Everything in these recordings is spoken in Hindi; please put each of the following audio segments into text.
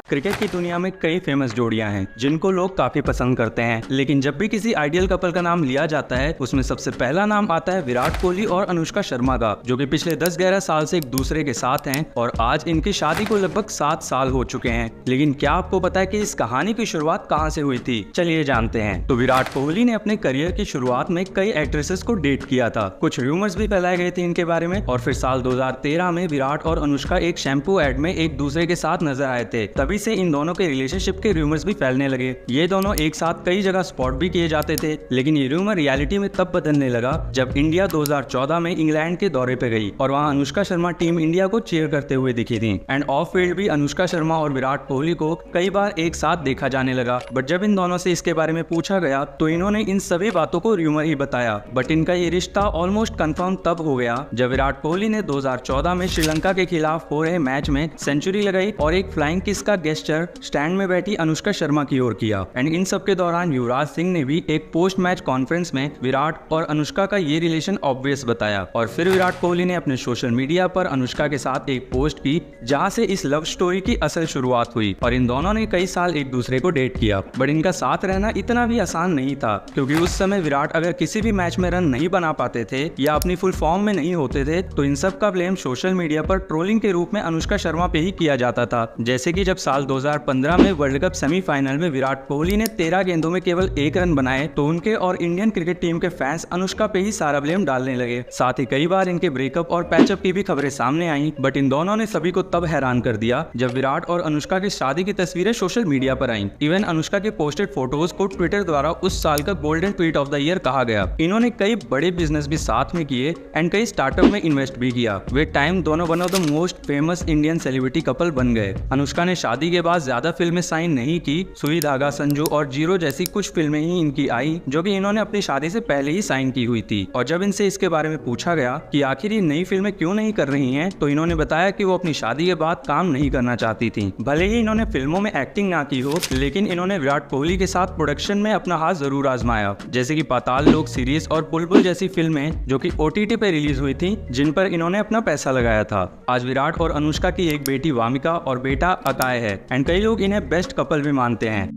क्रिकेट की दुनिया में कई फेमस जोड़ियां हैं जिनको लोग काफी पसंद करते हैं, लेकिन जब भी किसी आइडियल कपल का नाम लिया जाता है उसमें सबसे पहला नाम आता है विराट कोहली और अनुष्का शर्मा का, जो कि पिछले 10-11 साल से एक दूसरे के साथ हैं और आज इनकी शादी को लगभग 7 साल हो चुके हैं। लेकिन क्या आपको पता है कि इस कहानी की शुरुआत कहां से हुई थी? चलिए जानते हैं। तो विराट कोहली ने अपने करियर की शुरुआत में कई एक्ट्रेसेस को डेट किया था, कुछ रूमर्स भी फैलाए गए थे इनके बारे में, और फिर साल 2013 में विराट और अनुष्का एक शैम्पू एड में एक दूसरे के साथ नजर आए थे। तभी से इन दोनों के रिलेशनशिप के रूमर्स भी फैलने लगे। ये दोनों एक साथ कई जगह स्पॉट भी किए जाते थे, लेकिन ये रूमर रियलिटी में तब बदलने लगा जब इंडिया 2014 में इंग्लैंड के दौरे पे गई और वहाँ अनुष्का शर्मा टीम इंडिया को चीयर करते हुए दिखी थी। एंड ऑफ फील्ड भी अनुष्का शर्मा और विराट कोहली को कई बार एक साथ देखा जाने लगा। बट जब इन दोनों से इसके बारे में पूछा गया तो इन्होंने इन सभी बातों को रूमर ही बताया। बट इनका ये रिश्ता ऑलमोस्ट कंफर्म तब हो गया जब विराट कोहली ने 2014 में श्रीलंका के खिलाफ हो रहे मैच में सेंचुरी लगाई और एक फ्लाइंग किस का गेस्चर स्टैंड में बैठी अनुष्का शर्मा की ओर किया। एंड इन सब के दौरान युवराज सिंह ने भी एक पोस्ट मैच कॉन्फ्रेंस में विराट और अनुष्का का ये रिलेशन ऑब्वियस बताया। और फिर विराट कोहली ने अपने सोशल मीडिया पर अनुष्का के साथ एक पोस्ट की जहां से इस लव स्टोरी की असल शुरुआत हुई और इन दोनों ने कई साल एक दूसरे को डेट किया। बट इनका साथ रहना इतना भी आसान नहीं था, क्योंकि उस समय विराट अगर किसी भी मैच में रन नहीं बना पाते थे या अपनी फुल फॉर्म में नहीं होते थे तो इन सब का ब्लेम सोशल मीडिया पर ट्रोलिंग के रूप में अनुष्का शर्मा पे ही किया जाता था। जैसे कि जब साल 2015 में वर्ल्ड कप सेमीफाइनल में विराट कोहली ने 13 गेंदों में केवल 1 रन बनाए तो उनके और इंडियन क्रिकेट टीम के फैंस अनुष्का पे ही सारा ब्लेम डालने लगे। साथ ही कई बार इनके ब्रेकअप और पैचअप की भी खबरें सामने आई। बट इन दोनों ने सभी को तब हैरान कर दिया जब विराट और अनुष्का की शादी की तस्वीरें सोशल मीडिया पर आई। इवन अनुष्का के पोस्टेड फोटोज को ट्विटर द्वारा उस साल का golden tweet of the year कहा गया। इन्होंने कई बड़े बिजनेस भी साथ में किए एंड कई स्टार्टअप में इन्वेस्ट भी किया। वे टाइम दोनों one of the most famous Indian celebrity couple बन गए। अनुष्का ने शादी के बाद ज्यादा फिल्में साइन नहीं की, सुई धागा, संजू और जीरो जैसी कुछ फिल्में ही इनकी आई जो कि इन्होंने अपनी शादी से पहले ही साइन की हुई थी। और जब इनसे इसके बारे में पूछा गया कि आखिर ये नई फिल्में क्यों नहीं कर रही हैं, तो इन्होंने बताया कि वो अपनी शादी के बाद काम नहीं करना चाहती थी। भले ही इन्होंने फिल्मों में एक्टिंग ना की हो, लेकिन इन्होंने विराट कोहली के साथ प्रोडक्शन में अपना हाथ जरूर आजमाया, जैसे कि पाताल लोक सीरीज और बुलबुल जैसी फिल्में जो कि OTT पे रिलीज हुई थी, जिन पर इन्होंने अपना पैसा लगाया था। आज विराट और अनुष्का की एक बेटी वामिका और बेटा अकाय है एंड कई लोग इन्हें बेस्ट कपल भी मानते हैं।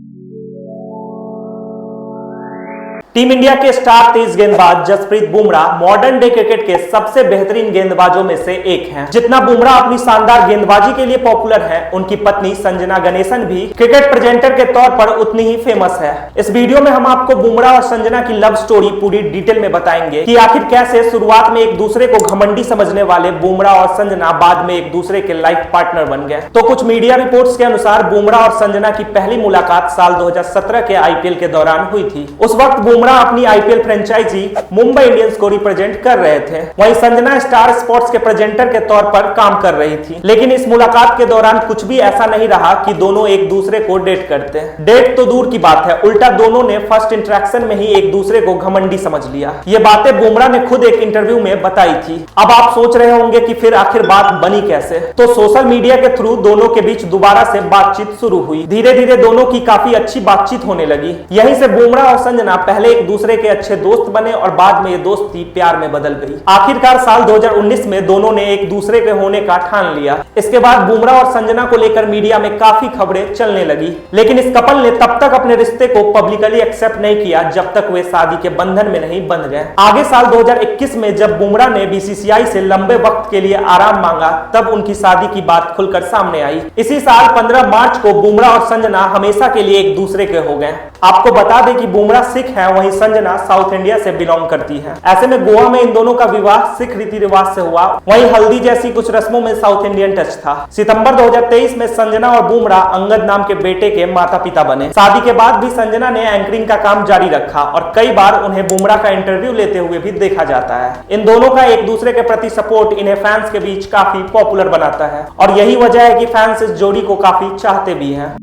टीम इंडिया के स्टार तेज गेंदबाज Jasprit Bumrah modern day cricket के सबसे बेहतरीन गेंदबाजों में से एक हैं। जितना बुमराह अपनी शानदार गेंदबाजी के लिए पॉपुलर हैं, उनकी पत्नी संजना गणेशन भी क्रिकेट प्रेजेंटर के तौर पर उतनी ही फेमस है। इस वीडियो में हम आपको बुमराह और संजना की लव स्टोरी पूरी डिटेल में बताएंगे कि आखिर कैसे शुरुआत में एक दूसरे को घमंडी समझने वाले बुमराह और संजना बाद में एक दूसरे के लाइफ पार्टनर बन गए। तो कुछ मीडिया रिपोर्ट्स के अनुसार बुमराह और संजना की पहली मुलाकात साल 2017 के IPL के दौरान हुई थी। उस वक्त बुमराह अपनी IPL फ्रेंचाइजी मुंबई इंडियंस को रिप्रेजेंट कर रहे थे, वहीं संजना स्टार स्पोर्ट्स के प्रेजेंटर के तौर पर काम कर रही थी। लेकिन इस मुलाकात के दौरान कुछ भी ऐसा नहीं रहा कि दोनों एक दूसरे को डेट करते। डेट तो दूर की बात है, उल्टा दोनों ने फर्स्ट इंटरेक्शन में ही एक दूसरे को घमंडी समझ लिया। ये बातें बुमराह ने खुद एक इंटरव्यू में बताई थी। अब आप सोच रहे होंगे कि फिर आखिर बात बनी कैसे, तो सोशल मीडिया के थ्रू दोनों के बीच दोबारा से बातचीत शुरू हुई। धीरे धीरे दोनों की काफी अच्छी बातचीत होने लगी। यहीं से बुमराह और संजना पहले एक दूसरे के अच्छे दोस्त बने और बाद में ये दोस्ती प्यार में बदल गई। आखिरकार साल 2019 में दोनों ने एक दूसरे के होने का ठान लिया। इसके बाद बुमराह और संजना को लेकर मीडिया में काफी खबरें चलने लगी, लेकिन इस कपल ने तब तक अपने रिश्ते को पब्लिकली एक्सेप्ट नहीं किया जब तक वे शादी के बंधन में नहीं बंध गए। आगे साल 2021 में जब बुमराह ने BCCI से लंबे वक्त के लिए आराम मांगा, तब उनकी शादी की बात खुलकर सामने आई। इसी साल 15 मार्च को बुमराह और संजना हमेशा के लिए एक दूसरे के हो गए। आपको बता दें कि बुमराह सिख है, वहीं संजना साउथ इंडिया से बिलोंग करती है। ऐसे में गोवा में इन दोनों का विवाह सिख रीति रिवाज से हुआ, वहीं हल्दी जैसी कुछ रस्मों में साउथ इंडियन टच था। सितंबर 2023 में संजना और बुमराह अंगद नाम के बेटे के माता पिता बने। शादी के बाद भी संजना ने एंकरिंग का काम जारी रखा और कई बार उन्हें बुमराह का इंटरव्यू लेते हुए भी देखा जाता है। इन दोनों का एक दूसरे के प्रति सपोर्ट इन्हें फैंस के बीच काफी पॉपुलर बनाता है और यही वजह है कि फैंस इस जोड़ी को काफी चाहते भी हैं।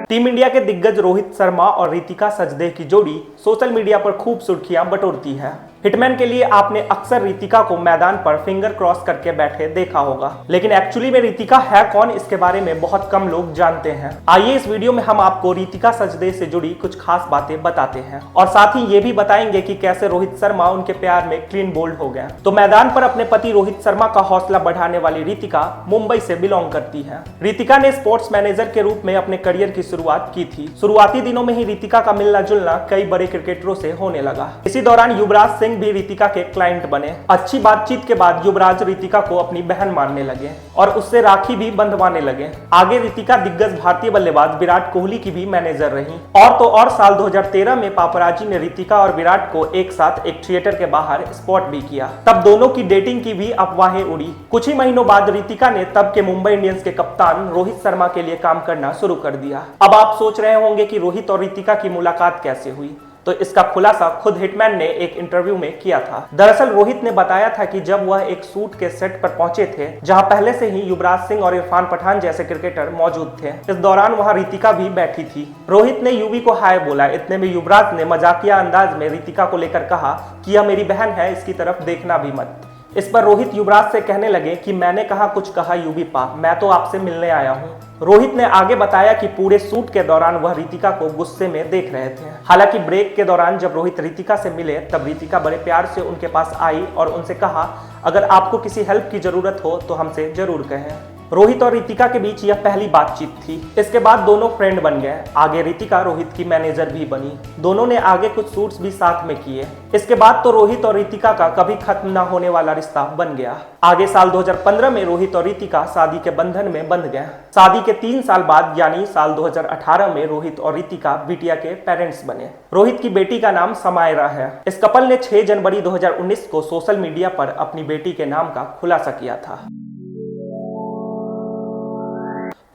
टीम इंडिया के दिग्गज रोहित शर्मा और रितिका सजदेह की जोड़ी सोशल मीडिया पर खूब सुर्खियां बटोरती है। हिटमैन के लिए आपने अक्सर रितिका को मैदान पर फिंगर क्रॉस करके बैठे देखा होगा, लेकिन एक्चुअली में रितिका है कौन, इसके बारे में बहुत कम लोग जानते हैं। आइए इस वीडियो में हम आपको रितिका सचदेव से जुड़ी कुछ खास बातें बताते हैं और साथ ही ये भी बताएंगे कि कैसे रोहित शर्मा उनके प्यार में क्लीन बोल्ड हो गए। तो मैदान पर अपने पति रोहित शर्मा का हौसला बढ़ाने वाली रितिका मुंबई से बिलोंग करती है। रितिका ने स्पोर्ट्स मैनेजर के रूप में अपने करियर की शुरुआत की थी। शुरुआती दिनों में ही रितिका का मिलना जुलना कई बड़े क्रिकेटरों से होने लगा। इसी दौरान युवराज सिंह भी रितिका के क्लाइंट बने। अच्छी बातचीत के बाद युवराज रितिका को अपनी बहन मानने लगे और उससे राखी भी बंधवाने लगे। आगे रितिका दिग्गज भारतीय बल्लेबाज विराट कोहली की भी मैनेजर रही। और तो और साल 2013 में पापराजी ने रितिका और विराट को एक साथ एक थिएटर के बाहर स्पॉट भी किया। तब दोनों की डेटिंग की भी अफवाहें उड़ी। कुछ ही महीनों बाद रितिका ने तब के मुंबई इंडियंस के कप्तान रोहित शर्मा के लिए काम करना शुरू कर दिया। अब आप सोच रहे होंगे कि रोहित और रितिका की मुलाकात कैसे हुई, तो इसका खुलासा खुद हिटमैन ने एक इंटरव्यू में किया था। दरअसल रोहित ने बताया था कि जब वह एक शूट के सेट पर पहुंचे थे जहां पहले से ही युवराज सिंह और इरफान पठान जैसे क्रिकेटर मौजूद थे, इस दौरान वहां रितिका भी बैठी थी। रोहित ने युवी को हाय बोला। इतने में युवराज ने मजाकिया अंदाज में रितिका को लेकर कहा कि यह मेरी बहन है, इसकी तरफ देखना भी मत। इस पर रोहित युवराज से कहने लगे कि मैंने कहा कुछ कहा युवी पा, मैं तो आपसे मिलने आया हूँ। रोहित ने आगे बताया कि पूरे शूट के दौरान वह रितिका को गुस्से में देख रहे थे। हालांकि ब्रेक के दौरान जब रोहित रितिका से मिले तब रितिका बड़े प्यार से उनके पास आई और उनसे कहा अगर आपको किसी हेल्प की जरूरत हो तो हमसे जरूर कहें। रोहित और रितिका के बीच यह पहली बातचीत थी। इसके बाद दोनों फ्रेंड बन गए। आगे रितिका रोहित की मैनेजर भी बनी। दोनों ने आगे कुछ शूट्स भी साथ में किए। इसके बाद तो रोहित और रितिका का कभी खत्म ना होने वाला रिश्ता बन गया। आगे साल 2015 में रोहित और रितिका शादी के बंधन में बंध गए। शादी के 3 साल बाद यानी साल 2018 में रोहित और रितिका बिटिया के पेरेंट्स बने। रोहित की बेटी का नाम समायरा है। इस कपल ने 6 जनवरी 2019 को सोशल मीडिया पर अपनी बेटी के नाम का खुलासा किया था।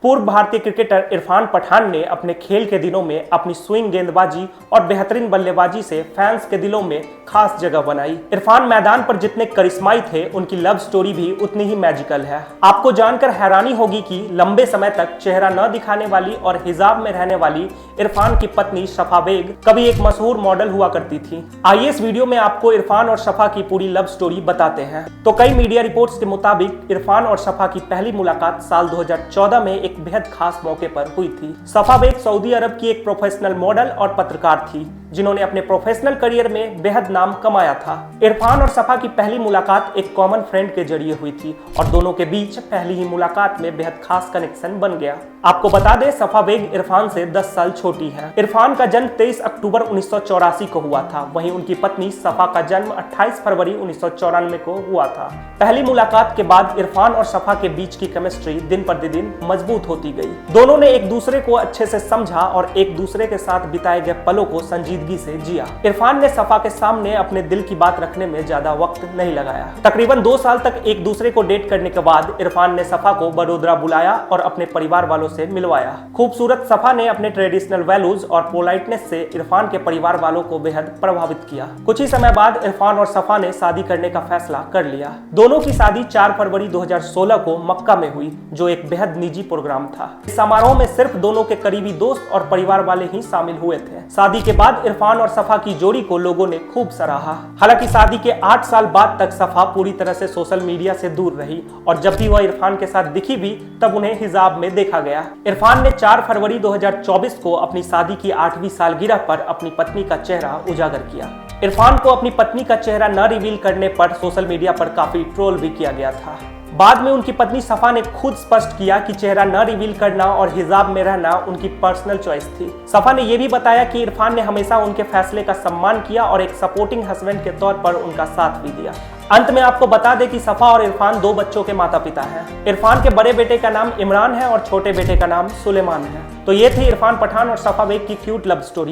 पूर्व भारतीय क्रिकेटर इरफान पठान ने अपने खेल के दिनों में अपनी स्विंग गेंदबाजी और बेहतरीन बल्लेबाजी से फैंस के दिलों में खास जगह बनाई। इरफान मैदान पर जितने करिश्माई थे, उनकी लव स्टोरी भी उतनी ही मैजिकल है। आपको जानकर हैरानी होगी कि लंबे समय तक चेहरा न दिखाने वाली और हिजाब में रहने वाली इरफान की पत्नी शफा बेग कभी एक मशहूर मॉडल हुआ करती थी। आइए इस वीडियो में आपको इरफान और शफा की पूरी लव स्टोरी बताते हैं। तो कई मीडिया रिपोर्ट्स के मुताबिक इरफान और शफा की पहली मुलाकात साल 2014 में एक बेहद खास मौके पर हुई थी। शफा बेग सऊदी अरब की एक प्रोफेशनल मॉडल और पत्रकार थी जिन्होंने अपने प्रोफेशनल करियर में बेहद नाम कमाया था। इरफान और शफा की पहली मुलाकात एक कॉमन फ्रेंड के जरिए हुई थी और दोनों के बीच पहली ही मुलाकात में बेहद खास कनेक्शन बन गया। आपको बता दें शफा बेग इरफान से 10 साल छोटी है। इरफान का जन्म 23 अक्टूबर 1984 को हुआ था। वहीं उनकी पत्नी शफा का जन्म 28 फरवरी 1994 को हुआ था। पहली मुलाकात के बाद इरफान और शफा के बीच की केमिस्ट्री दिन प्रतिदिन मजबूत होती गई। दोनों ने एक दूसरे को अच्छे से समझा और एक दूसरे के साथ बिताए गए पलों को संजीदगी से जिया। इरफान ने शफा के सामने अपने दिल की बात रखने में ज्यादा वक्त नहीं लगाया। तकरीबन 2 साल तक एक दूसरे को डेट करने के बाद इरफान ने शफा को बड़ोदरा बुलाया और अपने परिवार वालों से मिलवाया। खूबसूरत शफा ने अपने ट्रेडिशनल वैल्यूज और पोलाइटनेस से इरफान के परिवार वालों को बेहद प्रभावित किया। कुछ ही समय बाद इरफान और शफा ने शादी करने का फैसला कर लिया। दोनों की शादी 4 फरवरी 2016 को मक्का में हुई, जो एक बेहद निजी प्रोग्राम था। इस समारोह में सिर्फ दोनों के करीबी दोस्त और परिवार वाले ही शामिल हुए थे। शादी के बाद इरफान और शफा की जोड़ी को लोगों ने खूब सराहा। हालांकि शादी के 8 साल बाद तक शफा पूरी तरह से सोशल मीडिया से दूर रही और जब भी वह इरफान के साथ दिखी भी तब उन्हें हिजाब में देखा गया। इरफान ने 4 फरवरी 2024 को अपनी शादी की 8वीं सालगिरह पर अपनी पत्नी का चेहरा उजागर किया। इरफान को अपनी पत्नी का चेहरा न रिवील करने पर सोशल मीडिया पर काफी ट्रोल भी किया गया था। बाद में उनकी पत्नी शफा ने खुद स्पष्ट किया कि चेहरा न रिवील करना और हिजाब में रहना उनकी पर्सनल चॉइस थी। शफा ने यह भी बताया कि इरफान ने हमेशा उनके फैसले का सम्मान किया और एक सपोर्टिंग हस्बैंड के तौर पर उनका साथ भी दिया। अंत में आपको बता दें कि शफा और इरफान 2 बच्चों के माता पिता हैं। इरफान के बड़े बेटे का नाम इमरान है और छोटे बेटे का नाम सुलेमान है। तो ये थी इरफान पठान और शफा बेग की क्यूट लव स्टोरी।